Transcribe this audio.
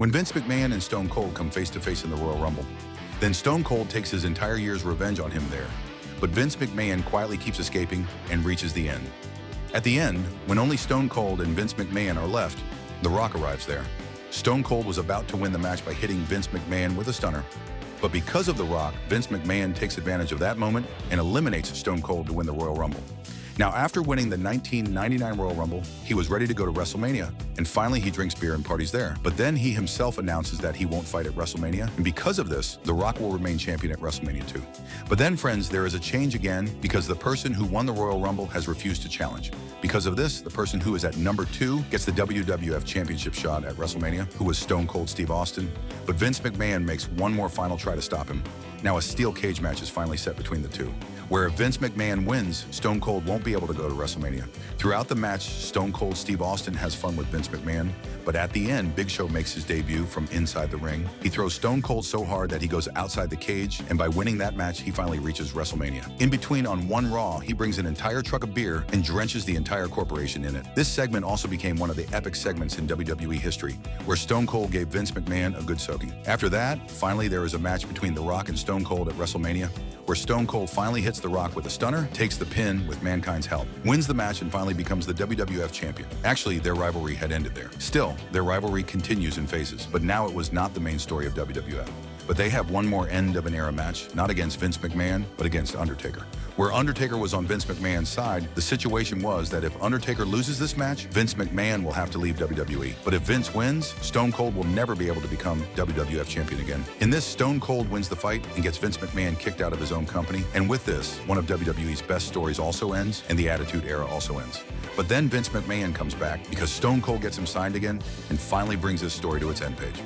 when Vince McMahon and Stone Cold come face to face in the Royal Rumble. Then Stone Cold takes his entire year's revenge on him there. But Vince McMahon quietly keeps escaping and reaches the end. At the end, when only Stone Cold and Vince McMahon are left, The Rock arrives there. Stone Cold was about to win the match by hitting Vince McMahon with a stunner. But because of The Rock, Vince McMahon takes advantage of that moment and eliminates Stone Cold to win the Royal Rumble. Now, after winning the 1999 Royal Rumble, he was ready to go to WrestleMania, and finally he drinks beer and parties there. But then he himself announces that he won't fight at WrestleMania, and because of this, The Rock will remain champion at WrestleMania 2. But then, friends, there is a change again because the person who won the Royal Rumble has refused to challenge. Because of this, the person who is at number 2 gets the WWF Championship shot at WrestleMania, who was Stone Cold Steve Austin. But Vince McMahon makes one more final try to stop him. Now a steel cage match is finally set between the two, where if Vince McMahon wins, Stone Cold won't be able to go to WrestleMania. Throughout the match, Stone Cold Steve Austin has fun with Vince McMahon, but at the end, Big Show makes his debut from inside the ring. He throws Stone Cold so hard that he goes outside the cage, and by winning that match, he finally reaches WrestleMania. In between, on one Raw, he brings an entire truck of beer and drenches the entire corporation in it. This segment also became one of the epic segments in WWE history, where Stone Cold gave Vince McMahon a good soaking. After that, finally there is a match between The Rock and Stone Cold at WrestleMania, where Stone Cold finally hits The Rock with a stunner, takes the pin with Mankind's help, wins the match, and finally becomes the WWF champion. Actually, their rivalry had ended there. Still, their rivalry continues in phases, but now it was not the main story of WWF. But they have one more end of an era match, not against Vince McMahon, but against Undertaker. Where Undertaker was on Vince McMahon's side, the situation was that if Undertaker loses this match, Vince McMahon will have to leave WWE. But if Vince wins, Stone Cold will never be able to become WWF champion again. In this, Stone Cold wins the fight and gets Vince McMahon kicked out of his own company. And with this, one of WWE's best stories also ends, and the Attitude Era also ends. But then Vince McMahon comes back because Stone Cold gets him signed again and finally brings this story to its end page.